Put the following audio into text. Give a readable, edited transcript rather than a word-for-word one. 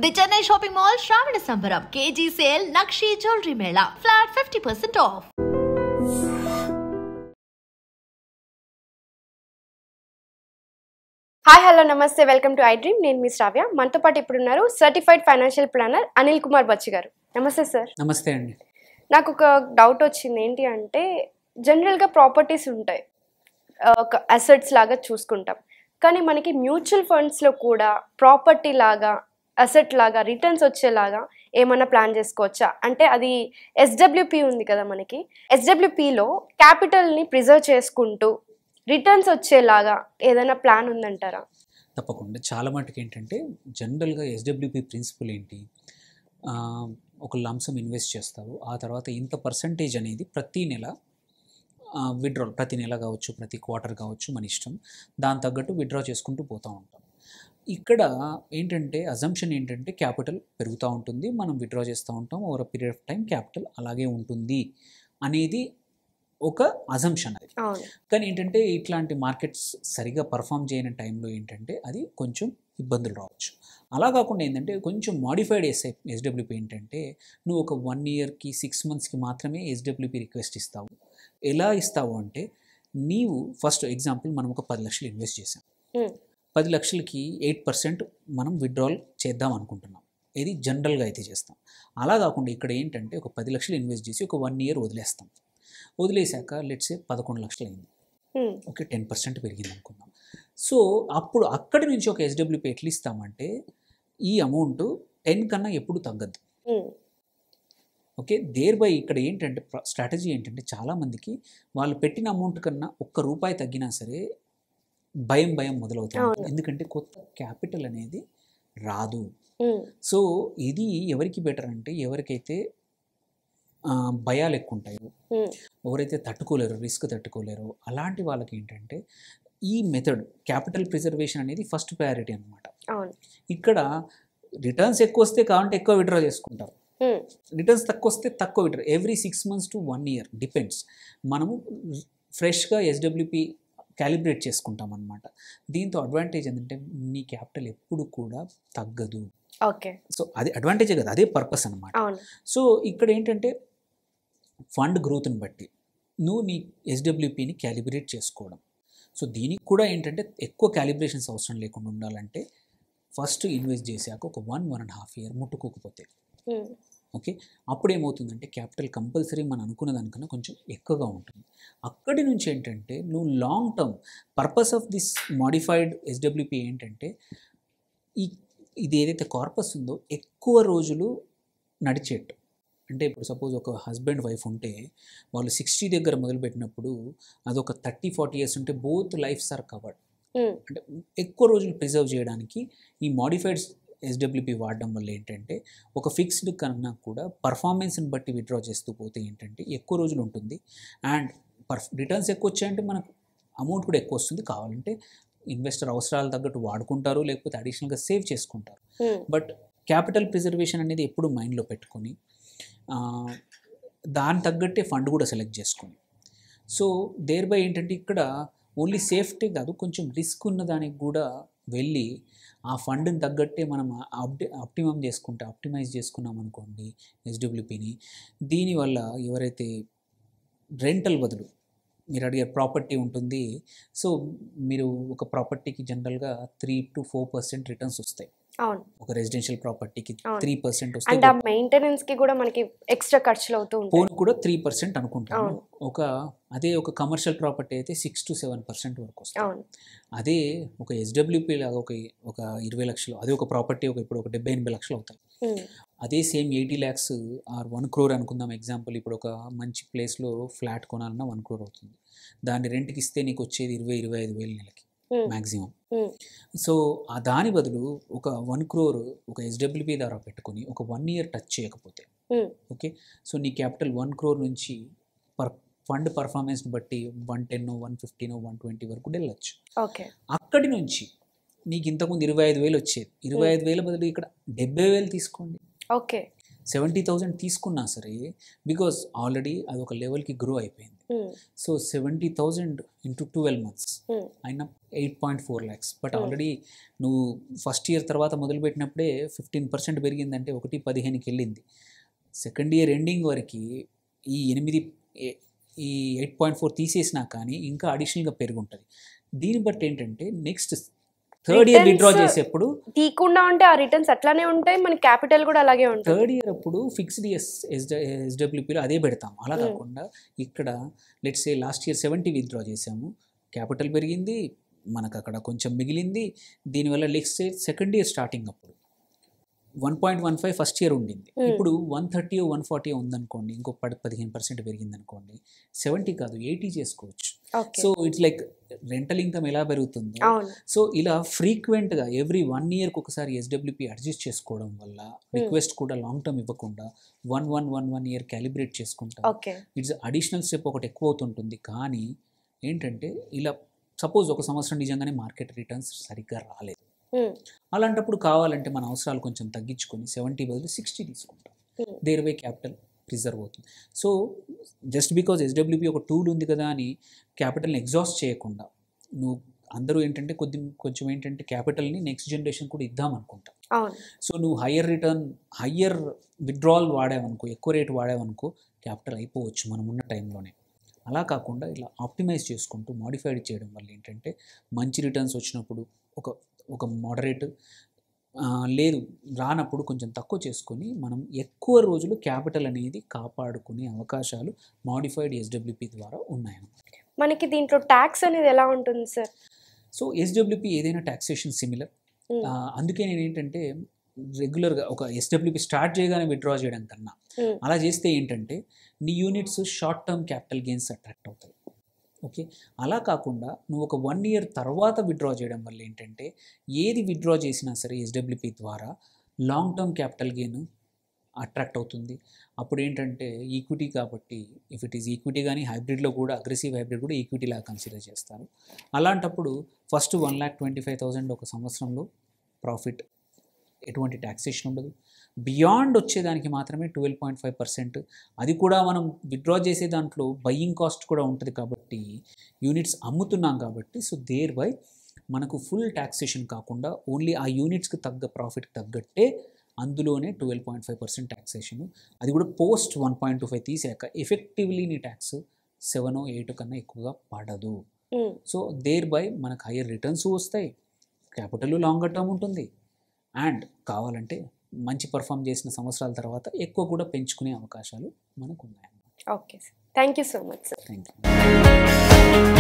The Chennai Shopping Mall Shravana Sambaram KG Sale Nakshi Jewelry Mela Flat 50% off. Hi hello నమస్తే welcome to I dream. నేను మీ శ్రావ్య. మనతో పాటు ఇప్పుడు ఉన్నారు certified financial planner Anil Kumar Bachchi గారు. నమస్తే సార్. నమస్తే అండి. నాకు ఒక డౌట్ వచ్చింది. ఏంటి అంటే జనరల్గా ప్రాపర్టీస్ ఉంటాయి, ఒక అసెట్స్ లాగా చూసుకుంటాం. కానీ మనకి మ్యూచువల్ ఫండ్స్లో కూడా ప్రాపర్టీ లాగా అసెట్ లాగా రిటర్న్స్ వచ్చేలాగా ఏమన్నా ప్లాన్ చేసుకోవచ్చా? అంటే అది ఎస్డబ్ల్యూపీ ఉంది కదా మనకి, ఎస్డబ్ల్యూపీలో క్యాపిటల్ని ప్రిజర్వ్ చేసుకుంటూ రిటర్న్స్ వచ్చేలాగా ఏదైనా ప్లాన్ ఉందంటారా? తప్పకుండా. చాలా మటుకు ఏంటంటే జనరల్గా ఎస్డబ్ల్యూపీ ప్రిన్సిపల్ ఏంటి, ఒక లంసమ్ ఇన్వెస్ట్ చేస్తావు, ఆ తర్వాత ఇంత పర్సంటేజ్ అనేది ప్రతి నెల విత్డ్రా, ప్రతి నెల కావచ్చు, ప్రతి క్వార్టర్ కావచ్చు, మన ఇష్టం, దాని తగ్గట్టు విత్డ్రా చేసుకుంటూ పోతూ ఉంటాం. ఇక్కడ ఏంటంటే అజంప్షన్ ఏంటంటే క్యాపిటల్ పెరుగుతూ ఉంటుంది, మనం విత్డ్రా చేస్తూ ఉంటాం, over a period of time capital అలాగే ఉంటుంది అనేది ఒక అజంప్షన్ అది. కానీ ఏంటంటే ఇట్లాంటి మార్కెట్స్ సరిగా పర్ఫామ్ చేయని టైంలో ఏంటంటే అది కొంచెం ఇబ్బందులు రావచ్చు. అలా కాకుండా ఏంటంటే కొంచెం మాడిఫైడ్ ఎస్డబ్ల్యూపీ ఏంటంటే నువ్వు ఒక 1 ఇయర్కి 6 మంత్స్కి మాత్రమే ఎస్డబ్ల్యూపీ రిక్వెస్ట్ ఇస్తావు. ఎలా ఇస్తావు అంటే నీవు ఫస్ట్ ఎగ్జాంపుల్ మనం ఒక 10 లక్షలు ఇన్వెస్ట్ చేసాం, 10 లక్షలకి 8% మనం విత్డ్రాల్ చేద్దాం అనుకుంటున్నాం. ఇది జనరల్గా అయితే చేస్తాం. అలా కాకుండా ఇక్కడ ఏంటంటే ఒక 10 లక్షలు ఇన్వెస్ట్ చేసి ఒక 1 ఇయర్ వదిలేస్తాం. వదిలేశాక లెట్స్ సే 11 లక్షలు అయింది, ఓకే, 10% పెరిగింది అనుకుందాం. సో అప్పుడు అక్కడి నుంచి ఒక ఎస్డబ్ల్యూపీ ఎట్లా ఇస్తామంటే ఈ అమౌంట్ 10 కన్నా ఎప్పుడు తగ్గద్దు. ఓకే, దేర్ బై ఇక్కడ ఏంటంటే స్ట్రాటజీ ఏంటంటే చాలామందికి వాళ్ళు పెట్టిన అమౌంట్ కన్నా ₹1 తగ్గినా సరే భయం మొదలవుతుంది. ఎందుకంటే కొత్త క్యాపిటల్ అనేది రాదు. సో ఇది ఎవరికి బెటర్ అంటే ఎవరికైతే భయాలు ఎక్కువ ఉంటాయో, ఎవరైతే తట్టుకోలేరు, రిస్క్ తట్టుకోలేరు, అలాంటి వాళ్ళకి ఏంటంటే ఈ మెథడ్ క్యాపిటల్ ప్రిజర్వేషన్ అనేది ఫస్ట్ ప్రయారిటీ అనమాట. ఇక్కడ రిటర్న్స్ ఎక్కువ వస్తే కావాలంటే ఎక్కువ విత్డ్రా చేసుకుంటారు, రిటర్న్స్ తక్కువ వస్తే తక్కువ withdraw. Every 6 months to 1 year depends. మనము ఫ్రెష్గా ఎస్డబ్ల్యూపీ క్యాలిబ్రేట్ చేసుకుంటాం అనమాట. దీంతో అడ్వాంటేజ్ ఏంటంటే నీ క్యాపిటల్ ఎప్పుడు కూడా తగ్గదు. ఓకే, సో అది అడ్వాంటేజే కదా, అదే పర్పస్ అనమాట. సో ఇక్కడ ఏంటంటే ఫండ్ గ్రోత్ని బట్టి నువ్వు నీ ఎస్డబ్ల్యూపీని క్యాలిబ్రేట్ చేసుకోవడం. సో దీనికి కూడా ఏంటంటే ఎక్కువ క్యాలిబ్రేషన్స్ అవసరం లేకుండా ఉండాలంటే ఫస్ట్ ఇన్వెస్ట్ చేశాక ఒక 1.5 year ముట్టుకోకపోతే, ఓకే, అప్పుడు ఏమవుతుందంటే క్యాపిటల్ కంపల్సరీ మనం అనుకున్న దానికన్నా కొంచెం ఎక్కువగా ఉంటుంది. అక్కడి నుంచి ఏంటంటే నువ్వు long term purpose of this modified SWP ఏంటంటే ఇది ఏదైతే కార్పస్ ఉందో ఎక్కువ రోజులు నడిచేట్టు. అంటే ఇప్పుడు సపోజ్ ఒక హస్బెండ్ వైఫ్ ఉంటే వాళ్ళు 60 దగ్గర మొదలుపెట్టినప్పుడు అదొక 30-40 years ఉంటే బోత్ లైఫ్స్ ఆర్ కవర్డ్. అంటే ఎక్కువ రోజులు ప్రిజర్వ్ చేయడానికి ఈ మాడిఫైడ్ ఎస్డబ్ల్యూపీ వాడడం వల్ల ఏంటంటే ఒక ఫిక్స్డ్ కన్నా కూడా పర్ఫార్మెన్స్ని బట్టి విత్డ్రా చేస్తూ పోతే ఏంటంటే ఎక్కువ రోజులు ఉంటుంది. అండ్ రిటర్న్స్ ఎక్కువ వచ్చాయంటే మనకు అమౌంట్ కూడా ఎక్కువ వస్తుంది. కావాలంటే ఇన్వెస్టర్ అవసరాలు తగ్గట్టు వాడుకుంటారు, లేకపోతే అడిషనల్గా సేవ్ చేసుకుంటారు. బట్ క్యాపిటల్ ప్రిజర్వేషన్ అనేది ఎప్పుడు మైండ్లో పెట్టుకొని దాని తగ్గట్టే ఫండ్ కూడా సెలెక్ట్ చేసుకొని, సో దేర్ బై ఏంటంటే ఇక్కడ ఓన్లీ సేఫ్టీ కాదు, కొంచెం రిస్క్ ఉన్న దానికి కూడా వెళ్ళి ఆ ఫండ్ని తగ్గట్టే మనం ఆప్టిమైజ్ చేసుకున్నాం అనుకోండి ఎస్డబ్ల్యూపీని. దీనివల్ల ఎవరైతే రెంటల్ బదులు మీరు అడిగే ప్రాపర్టీ ఉంటుంది, సో మీరు ఒక ప్రాపర్టీకి జనరల్గా 3 to 4% రిటర్న్స్ వస్తాయి. ఒక రెసిడెన్షియల్ ప్రాపర్టీకి 3% వస్తాయి. అంటే మెయింటెనెన్స్ కి కూడా మనకి ఎక్స్ట్రా ఖర్చులు అవుతూ ఉంటాయి. ఫోన్ కూడా 3% అనుకుంటాను. అదే ఒక కమర్షియల్ ప్రాపర్టీ అయితే 6 to 7% వరకు వస్తుంది. అదే ఒక ఎస్డబ్ల్యూపీ లాగా ఒక 20 లక్షలు, అదే ఒక ప్రాపర్టీ ఇప్పుడు ఒక 70-80 లక్షలు అవుతాయి. అదే సేమ్ 80 lakhs ఆర్ 1 crore అనుకుందాం ఎగ్జాంపుల్. ఇప్పుడు ఒక మంచి ప్లేస్లో ఫ్లాట్ కొనాలన్నా 1 crore అవుతుంది. దాన్ని రెంట్కి ఇస్తే నీకు వచ్చేది 20-25 వేలు నెలకి మ్యాక్సిమం. సో దాని బదులు ఒక 1 crore ఒక ఎస్డబ్ల్యూపీ ద్వారా పెట్టుకొని ఒక 1 year టచ్ చేయకపోతే, ఓకే, సో నీ క్యాపిటల్ 1 crore నుంచి ఫండ్ పర్ఫార్మెన్స్ని బట్టి 110, 115, 120 వరకు వెళ్ళచ్చు. అక్కడి నుంచి నీకు ఇంతకుముందు 25,000 వచ్చేది, 25,000 బదులు ఇక్కడ 70,000 తీసుకోండి, 70,000 తీసుకున్నా సరే, బికాజ్ ఆల్రెడీ అది ఒక లెవెల్కి గ్రో అయిపోయింది. సో 70,000 ఇంటూ 12 months అయినా 8.4 lakhs. బట్ ఆల్రెడీ నువ్వు ఫస్ట్ ఇయర్ తర్వాత మొదలుపెట్టినప్పుడే 15% పెరిగిందంటే 1.15కి వెళ్ళింది. సెకండ్ ఇయర్ ఎండింగ్ వరకు ఈ 8.4 తీసేసినా కానీ ఇంకా అడిషనల్గా పెరుగుంటుంది. దీన్ని బట్టి ఏంటంటే నెక్స్ట్ థర్డ్ ఇయర్ విత్డ్రా చేసేప్పుడు తీయకుండా ఉంటే ఆ రిటర్న్స్ అట్లానే ఉంటాయి, మన క్యాపిటల్ కూడా అలాగే ఉంటుంది. థర్డ్ ఇయర్ అప్పుడు ఫిక్స్డ్ ఎస్డబ్ల్యూపీలో అదే పెడతాం. అలా కాకుండా ఇక్కడ let's say last year 70 withdraw చేసాము, క్యాపిటల్ పెరిగింది, మనకు అక్కడ కొంచెం మిగిలింది. దీనివల్ల let's say second year starting అప్పుడు 1.15 ఫస్ట్ ఇయర్ ఉండింది, ఇప్పుడు 130 140 ఉందనుకోండి, ఇంకో 15% పెరిగింది అనుకోండి, 70 కాదు 80 చేసుకోవచ్చు. So it's like rental income ఎలా పెరుగుతుందో, సో ఇలా ఫ్రీక్వెంట్గా ఎవ్రీ 1 yearకి ఒకసారి ఎస్డబ్ల్యూపీ అడ్జస్ట్ చేసుకోవడం వల్ల రిక్వెస్ట్ కూడా లాంగ్ టర్మ్ ఇవ్వకుండా 1 year క్యాలిబ్రేట్ చేసుకుంటాం. ఇట్స్ అడిషనల్ స్టెప్ ఒకటి ఎక్కువ అవుతుంటుంది. కానీ ఏంటంటే ఇలా సపోజ్ ఒక సంవత్సరం నిజంగానే మార్కెట్ రిటర్న్స్ సరిగ్గా రాలేదు, అలాంటప్పుడు కావాలంటే మన అవసరాలు కొంచెం తగ్గించుకొని 70 బదులు 60 తీసుకుంటాం. దేర్ వే క్యాపిటల్ ప్రిజర్వ్ అవుతుంది. సో జస్ట్ బికాజ్ ఎస్డబ్ల్యూపీ ఒక టూల్ ఉంది కదా అని క్యాపిటల్ని ఎగ్జాస్ట్ చేయకుండా, నువ్వు అందరూ ఏంటంటే కొంచెం ఏంటంటే క్యాపిటల్ని నెక్స్ట్ జనరేషన్ కూడా ఇద్దాం అనుకుంటాం. సో నువ్వు హయ్యర్ విత్డ్రాల్ వాడావనుకో, ఎక్కువ రేట్ వాడావనుకో, క్యాపిటల్ అయిపోవచ్చు మనం ఉన్న టైంలోనే. అలా కాకుండా ఇలా ఆప్టిమైజ్ చేసుకుంటూ మాడిఫైడ్ చేయడం వల్ల ఏంటంటే మంచి రిటర్న్స్ వచ్చినప్పుడు ఒక మోడరేట్, లేదు రానప్పుడు కొంచెం తక్కువ చేసుకొని మనం ఎక్కువ రోజులు క్యాపిటల్ అనేది కాపాడుకునే అవకాశాలు మాడిఫైడ్ ఎస్డబ్ల్యూపీ ద్వారా ఉన్నాయన్నమాట. మనకి దీంట్లో ట్యాక్స్ అనేది ఎలా ఉంటుంది సార్? సో ఎస్డబ్ల్యూపీ ఏదైనా ట్యాక్సేషన్ సిమిలర్. అందుకే నేను ఏంటంటే రెగ్యులర్గా ఒక ఎస్డబ్ల్యూపీ స్టార్ట్ చేయగానే విత్డ్రా చేయడం కన్నా అలా చేస్తే ఏంటంటే నీ units short term capital gains attract అవుతాయి. ఓకే, అలా కాకుండా నువ్వు ఒక 1 year తర్వాత విత్డ్రా చేయడం వల్ల ఏంటంటే ఏది విత్డ్రా చేసినా సరే ఎస్డబ్ల్యూపీ ద్వారా long term capital gain attract అవుతుంది. అప్పుడు ఏంటంటే ఈక్విటీ కాబట్టి, ఇఫ్ ఇట్ ఈస్ ఈక్విటీ కానీ హైబ్రిడ్లో కూడా అగ్రెసివ్ హైబ్రిడ్ కూడా ఈక్విటీ లాగా కన్సిడర్ చేస్తారు. అలాంటప్పుడు ఫస్ట్ 1,25,000 ఒక సంవత్సరంలో ప్రాఫిట్, ఎటువంటి ట్యాక్సేషన్ ఉండదు. బియాండ్ వచ్చేదానికి మాత్రమే 12.5%. అది కూడా మనం విత్డ్రా చేసే దాంట్లో బయ్యింగ్ కాస్ట్ కూడా ఉంటుంది కాబట్టి, యూనిట్స్ అమ్ముతున్నాం కాబట్టి, సో దేర్ బై మనకు ఫుల్ ట్యాక్సేషన్ కాకుండా ఓన్లీ ఆ యూనిట్స్కి తగ్గ ప్రాఫిట్కి తగ్గట్టే అందులోనే 12.5% ట్యాక్సేషన్. అది కూడా పోస్ట్ 1.25 తీసాక ఎఫెక్టివ్లీ నీ ట్యాక్స్ 7 or 8 కన్నా ఎక్కువగా పడదు. సో దేర్ బై మనకు హయ్యర్ రిటర్న్స్ వస్తాయి, క్యాపిటల్ లాంగర్ టర్మ్ ఉంటుంది, అండ్ కావాలంటే మంచి పర్ఫామ్ చేసిన సంవత్సరాల తర్వాత ఎక్కువ కూడా పెంచుకునే అవకాశాలు మనకు ఉన్నాయి. Okay sir, thank you so much sir. Thank you.